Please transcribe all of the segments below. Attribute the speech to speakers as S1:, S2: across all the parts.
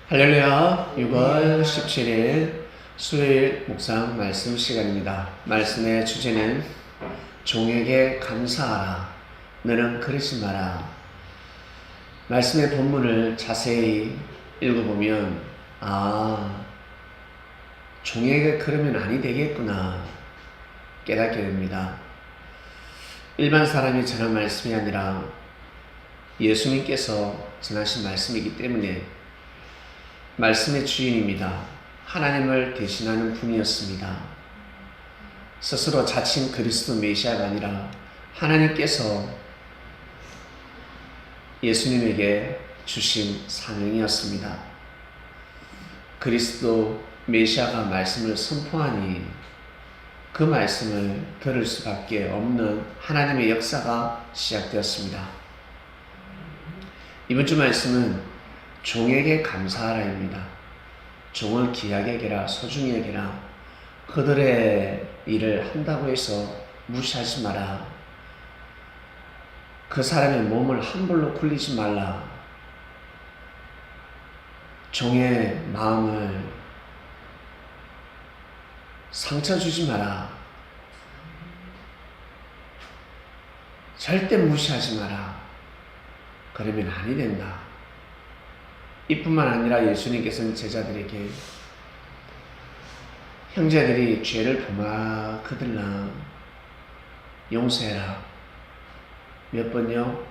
S1: 할렐루야. 6월 17일 수요일 묵상 말씀 시간입니다. 말씀의 주제는 종에게 감사하라. 너는 그러지 마라. 말씀의 본문을 자세히 읽어보면 종에게 그러면 아니 되겠구나 깨닫게 됩니다. 일반 사람이 전한 말씀이 아니라 예수님께서 전하신 말씀이기 때문에 말씀의 주인입니다. 하나님을 대신하는 분이었습니다. 스스로 자칭 그리스도 메시아가 아니라 하나님께서 예수님에게 주신 사명이었습니다. 그리스도 메시아가 말씀을 선포하니 그 말씀을 들을 수밖에 없는 하나님의 역사가 시작되었습니다. 이번 주 말씀은 종에게 감사하라입니다. 종을 귀하게 여겨라, 소중히 여겨라. 그들의 일을 한다고 해서 무시하지 마라. 그 사람의 몸을 함부로 굴리지 말라. 종의 마음을 상처 주지 마라. 절대 무시하지 마라. 그러면 아니 된다. 이뿐만 아니라 예수님께서는 제자들에게 형제들이 죄를 범하 그들랑 용서해라. 몇 번요?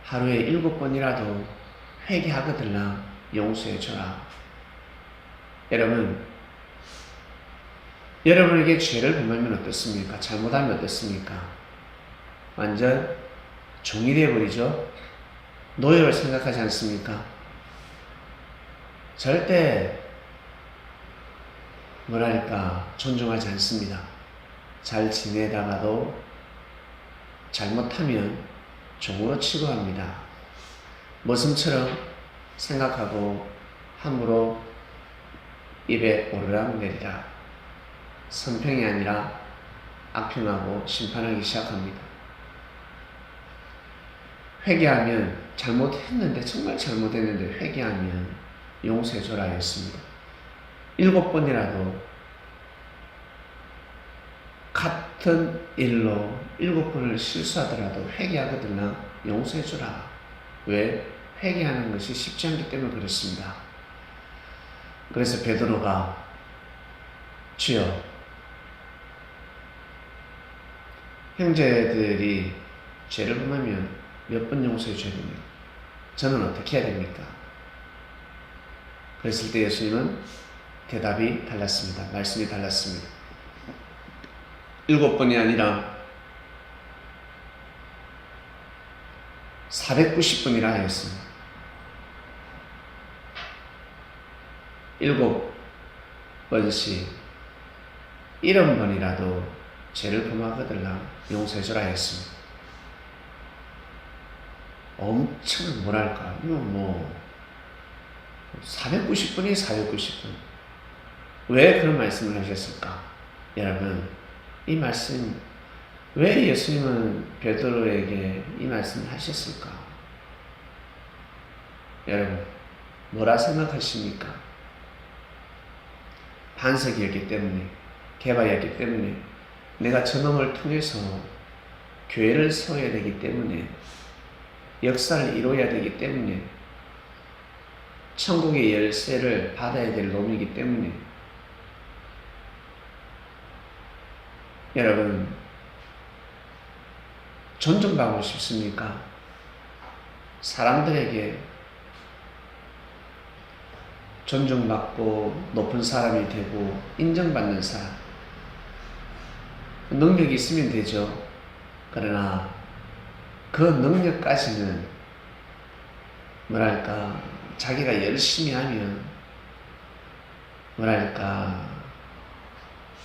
S1: 하루에 7번이라도 회개하거들랑 용서해줘라. 여러분, 여러분에게 죄를 범하면 어떻습니까? 잘못하면 어떻습니까? 완전 종이 되어버리죠? 노예를 생각하지 않습니까? 절대 존중하지 않습니다. 잘 지내다가도 잘못하면 종으로 취급합니다. 머슴처럼 생각하고 함부로 입에 오르락 내리락 선평이 아니라 악평하고 심판하기 시작합니다. 회개하면 잘못했는데 정말 잘못했는데 회개하면 용서해줘라 했습니다. 7번이라도 같은 일로 7번을 실수하더라도 회개하거든요. 용서해줘라. 왜? 회개하는 것이 쉽지 않기 때문에 그렇습니다. 그래서 베드로가 주여, 형제들이 죄를 범하면 몇 번 용서해 줘야 됩니까? 저는 어떻게 해야 됩니까? 그랬을 때 예수님은 대답이 달랐습니다. 말씀이 달랐습니다. 7번이 아니라 490번이라 하였습니다. 7번씩 70번이라도 죄를 범하거들라 용서해주라 했습니다. 엄청 이거 490번이 490번. 왜 그런 말씀을 하셨을까? 여러분, 이 말씀, 왜 예수님은 베드로에게 이 말씀을 하셨을까? 여러분, 뭐라 생각하십니까? 반석이었기 때문에, 개바였기 때문에, 내가 저놈을 통해서 교회를 세워야 되기 때문에, 역사를 이루어야 되기 때문에, 천국의 열쇠를 받아야 될 놈이기 때문에, 여러분, 존중받고 싶습니까? 사람들에게 존중받고 높은 사람이 되고 인정받는 사람, 능력이 있으면 되죠. 그러나 그 능력까지는 자기가 열심히 하면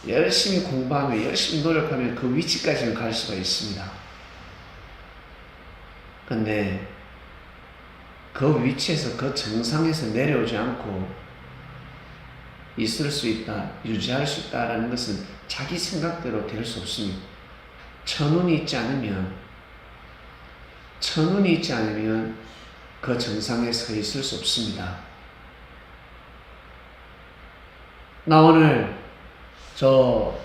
S1: 열심히 공부하며 열심히 노력하면 그 위치까지는 갈 수가 있습니다. 근데 그 위치에서 그 정상에서 내려오지 않고 있을 수 있다, 유지할 수 있다라는 것은 자기 생각대로 될 수 없습니다. 천운이 있지 않으면 그 정상에 서 있을 수 없습니다. 나 오늘 저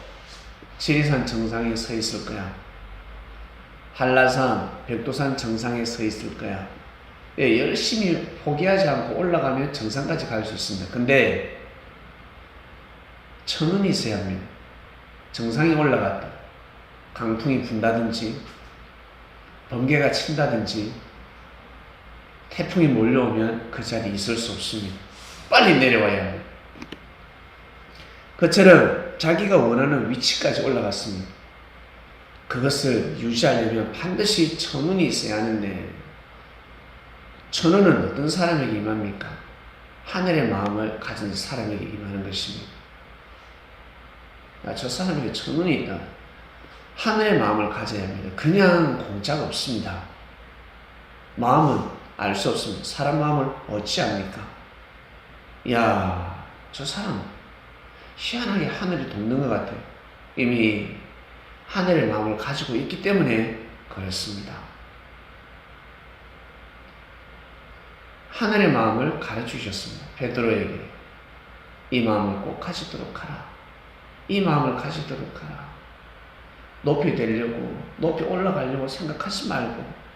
S1: 지리산 정상에 서 있을 거야. 한라산, 백두산 정상에 서 있을 거야. 예, 열심히 포기하지 않고 올라가면 정상까지 갈 수 있습니다. 근데 천운이 있어야 합니다. 정상에 올라갔다. 강풍이 분다든지 번개가 친다든지 태풍이 몰려오면 그 자리에 있을 수 없습니다. 빨리 내려와야 합니다. 그처럼 자기가 원하는 위치까지 올라갔습니다. 그것을 유지하려면 반드시 천운이 있어야 하는데, 천운은 어떤 사람에게 임합니까? 하늘의 마음을 가진 사람에게 임하는 것입니다. 저 사람에게 천운이 있다. 하늘의 마음을 가져야 합니다. 그냥 공짜가 없습니다. 마음은 알 수 없습니다. 사람 마음을 어찌 압니까? 야, 저 사람 희한하게 하늘이 돕는 것 같아요. 이미 하늘의 마음을 가지고 있기 때문에 그렇습니다. 하늘의 마음을 가르치셨습니다. 베드로에게 이 마음을 꼭 가지도록 하라. 이 마음을 가지도록 하라. 높이 되려고, 높이 올라가려고 생각하지 말고,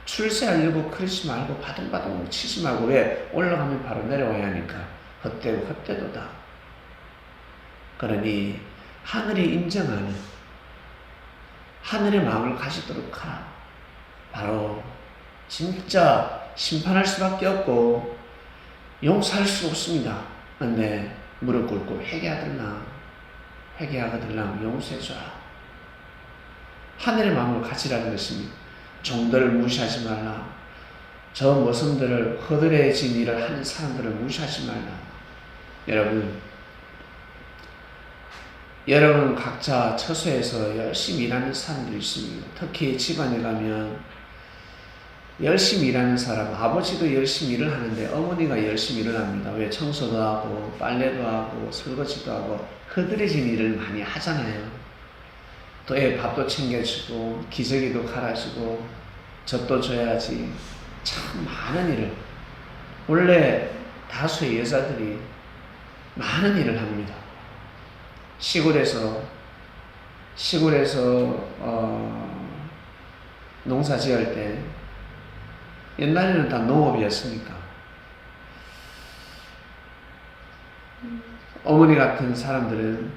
S1: 출세하려고 그러지 말고, 바둥바둥 치지 말고. 왜? 올라가면 바로 내려와야 하니까. 헛되고 헛되도다. 그러니 하늘이 인정하는 하늘의 마음을 가지도록 하라. 바로 진짜 심판할 수밖에 없고 용서할 수 없습니다. 근데 무릎 꿇고 회개하들라 용서해줘라. 하늘의 마음을 가지라는 것입니다. 종들을 무시하지 말라. 저 모성들을 허드레진 일을 하는 사람들을 무시하지 말라. 여러분 각자 처소에서 열심히 일하는 사람들이 있습니다. 특히 집안에 가면 열심히 일하는 사람, 아버지도 열심히 일을 하는데 어머니가 열심히 일을 합니다. 왜? 청소도 하고 빨래도 하고 설거지도 하고 허드레진 일을 많이 하잖아요. 또 애 밥도 챙겨주고 기저귀도 갈아주고 젖도 줘야지. 참 많은 일을, 원래 다수의 여자들이 많은 일을 합니다. 시골에서 농사 지을 때 옛날에는 다 농업이었으니까 어머니 같은 사람들은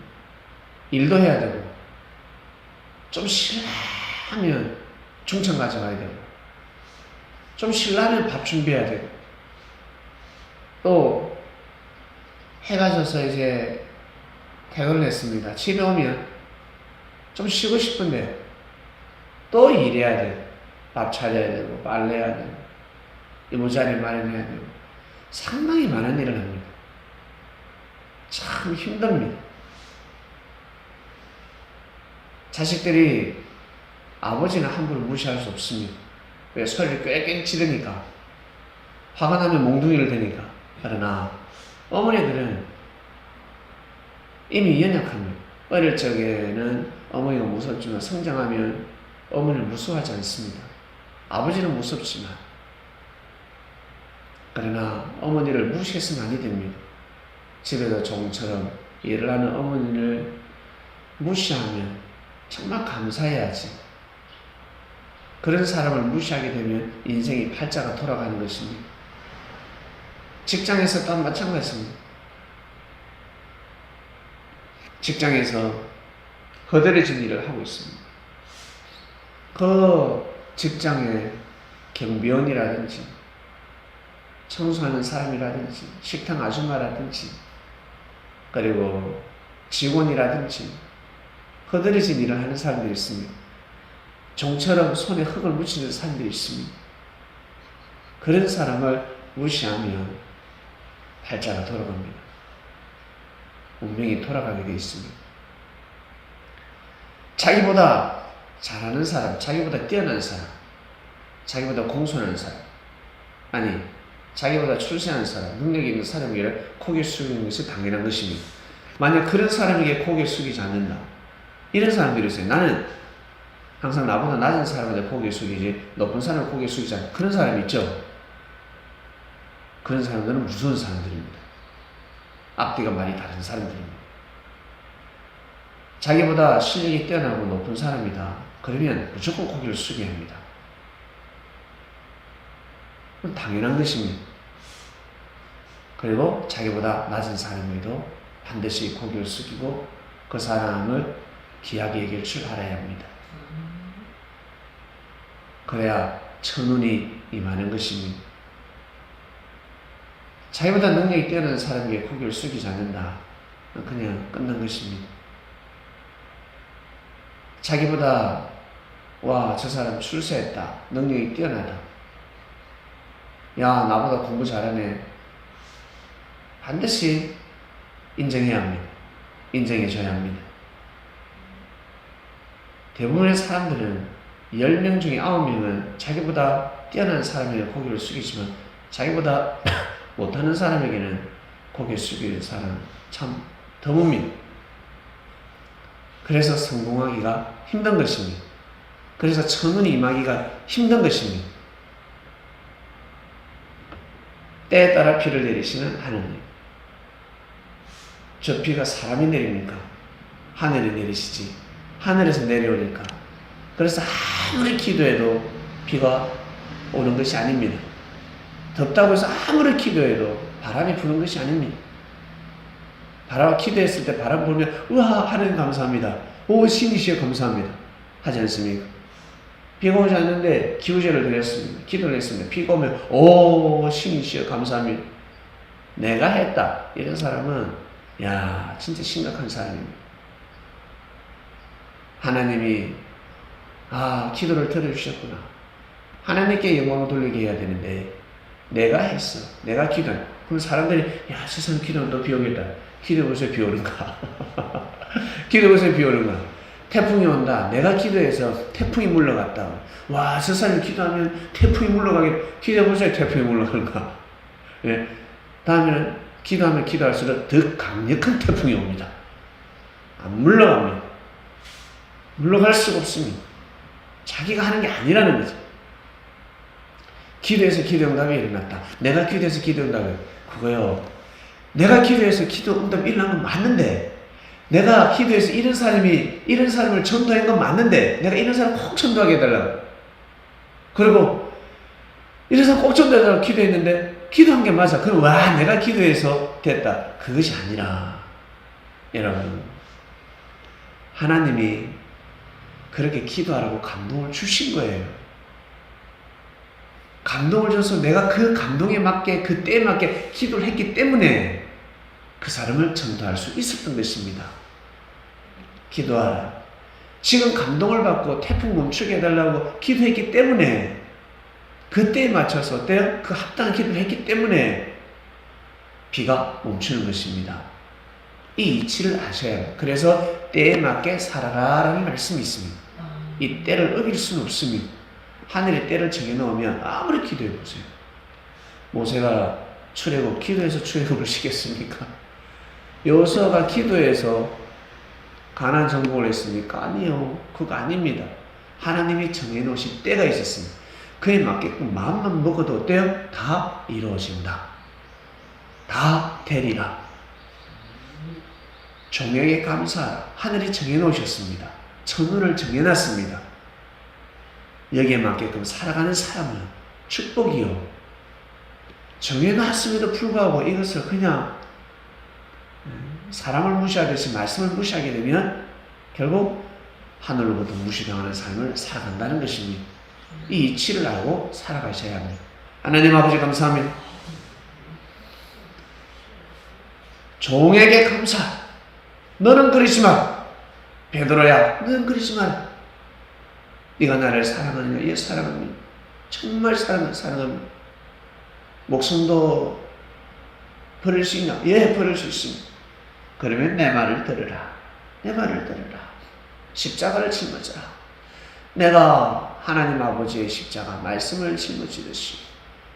S1: 일도 해야 되고, 좀 실례하면 중천 가져가야 되고, 좀 실례하면 밥 준비해야 되고, 또 해가 져서 이제 퇴근을 했습니다. 집에 오면 좀 쉬고 싶은데 또 일해야 되고, 밥 차려야 되고, 빨래해야 되고, 이모자리 마련해야 되고, 상당히 많은 일을 합니다. 참 힘듭니다. 자식들이 아버지는 함부로 무시할 수 없습니다. 왜? 소리를 꽥꽥 지르니까, 화가 나면 몽둥이를 대니까. 그러나 어머니들은 이미 연약합니다. 어릴 적에는 어머니가 무섭지만 성장하면 어머니를 무서워하지 않습니다. 아버지는 무섭지만. 그러나 어머니를 무시해서는 아니 됩니다. 집에서 종처럼 일을 하는 어머니를 무시하면 정말 감사해야지. 그런 사람을 무시하게 되면 인생이 팔자가 돌아가는 것입니다. 직장에서 또한 마찬가지입니다. 직장에서 허드레진 일을 하고 있습니다. 그 직장에 경비원이라든지 청소하는 사람이라든지 식당 아줌마라든지 그리고 직원이라든지 허드레진 일을 하는 사람들이 있습니다. 종처럼 손에 흙을 묻히는 사람들이 있습니다. 그런 사람을 무시하면 팔자가 돌아갑니다. 운명이 돌아가게 되어 있습니다. 자기보다 잘하는 사람, 자기보다 뛰어난 사람, 자기보다 공손한 사람, 아니 자기보다 출세한 사람, 능력이 있는 사람에게 고개 숙이는 것이 당연한 것입니다. 만약 그런 사람에게 고개 숙이지 않는다, 이런 사람들이 있어요. 나는 항상 나보다 낮은 사람한테 고개 숙이지 높은 사람을 고개 숙이지 않는 그런 사람이 있죠. 그런 사람들은 무서운 사람들입니다. 앞뒤가 많이 다른 사람들입니다. 자기보다 실력이 뛰어나고 높은 사람이다. 그러면 무조건 고개를 숙여야 합니다. 그건 당연한 것입니다. 그리고 자기보다 낮은 사람에도 반드시 고개를 숙이고 그 사람을 귀하게 여길 줄 알아야 합니다. 그래야 천운이 임하는 것입니다. 자기보다 능력이 뛰어난 사람에게 고개를 숙이지 않는다. 그냥 끝난 것입니다. 자기보다 와, 저 사람 출세했다. 능력이 뛰어나다. 야, 나보다 공부 잘하네. 반드시 인정해야 합니다. 인정해줘야 합니다. 대부분의 사람들은 10명 중에 9명은 자기보다 뛰어난 사람에게 고개를 숙이지만 자기보다 못하는 사람에게는 고개 숙이는 사람 참 드뭅니다. 그래서 성공하기가 힘든 것입니다. 그래서 천운이 임하기가 힘든 것입니다. 때에 따라 비를 내리시는 하느님. 저 비가 사람이 내립니까? 하늘이 내리시지. 하늘에서 내려오니까. 그래서 아무리 기도해도 비가 오는 것이 아닙니다. 덥다고 해서 아무리 기도해도 바람이 부는 것이 아닙니다. 바람 기도했을 때 바람 불면 우와 하나님 감사합니다. 오 신이시여 감사합니다. 하지 않습니까? 비가 오지 않는데 기우제를 드렸습니다. 기도를 했습니다. 비가 오면 오 신이시여 감사합니다. 내가 했다. 이런 사람은 야 진짜 심각한 사람입니다. 하나님이 기도를 들어주셨구나. 하나님께 영광을 돌리게 해야 되는데 내가 했어. 내가 기도해. 그럼 사람들이 야 저 사람 기도하면 너 비 오겠다. 기도해보세요 비 오는가. 기도해보세요 비 오는가. 태풍이 온다. 내가 기도해서 태풍이 물러갔다. 와 저 사람이 기도하면 태풍이 물러가게. 기도해보세요 태풍이 물러가는가. 예. 다음에는 기도하면 기도할수록 더 강력한 태풍이 옵니다. 안 물러갑니다. 물러갈 수가 없습니다. 자기가 하는 게 아니라는 거죠. 기도해서 기도 응답이 일어났다. 내가 기도해서 기도 응답이 그거요. 내가 기도해서 기도 응답이 일어난 건 맞는데 내가 기도해서 이런 사람을 전도한 건 맞는데 내가 이런 사람 꼭 전도하게 해달라고 그리고 이런 사람 꼭 전도해달라고 기도했는데 기도한 게 맞아. 그럼 와 내가 기도해서 됐다. 그것이 아니라 여러분 하나님이 그렇게 기도하라고 감동을 주신 거예요. 감동을 줘서 내가 그 감동에 맞게 그 때에 맞게 기도를 했기 때문에 그 사람을 전도할 수 있었던 것입니다. 기도하라. 지금 감동을 받고 태풍 멈추게 해달라고 기도했기 때문에 그 때에 맞춰서 어때요? 그 합당한 기도를 했기 때문에 비가 멈추는 것입니다. 이 이치를 아셔야 해요. 그래서 때에 맞게 살아라라는 말씀이 있습니다. 이 때를 어길 수는 없습니다. 하늘의 때를 정해놓으면 아무리 기도해보세요. 모세가 출애굽 기도해서 출애굽을 시켰습니까? 여호수아가 기도해서 가나안 정복을 했습니까? 아니요. 그거 아닙니다. 하나님이 정해놓으신 때가 있었습니다. 그에 맞게끔 마음만 먹어도 어때요? 다 이루어진다. 다 되리라. 종에게 감사하라. 하늘이 정해놓으셨습니다. 천운을 정해놨습니다. 여기에 맞게끔 살아가는 사람은 축복이요. 정해놨음에도 불구하고 이것을 그냥 사람을 무시하듯이 말씀을 무시하게 되면 결국 하늘로부터 무시당하는 삶을 살아간다는 것입니다. 이 이치를 알고 살아가셔야 합니다. 하나님 아버지 감사합니다. 종에게 감사. 너는 그러지 마. 베드로야 너는 그러지 마라. 네가 나를 사랑하느냐? 예 사랑합니다. 정말 사랑합니다. 목숨도 버릴 수 있냐? 예 버릴 수 있습니다. 그러면 내 말을 들으라. 내 말을 들으라. 십자가를 짊어져라. 내가 하나님 아버지의 십자가 말씀을 짊어지듯이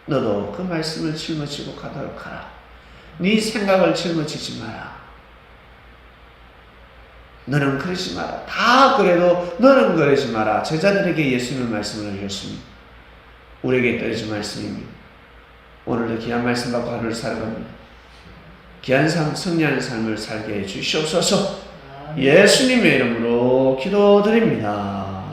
S1: 너도 그 말씀을 짊어지고 가도록 하라. 네 생각을 짊어지지 마라. 너는 그러지 마라. 다 그래도 너는 그러지 마라. 제자들에게 예수님의 말씀을 하셨습니다. 우리에게 떨어진 말씀입니다. 오늘도 귀한 말씀 받고 하루를 살아갑니다. 귀한 삶, 승리하는 삶을 살게 해주시옵소서. 예수님의 이름으로 기도드립니다.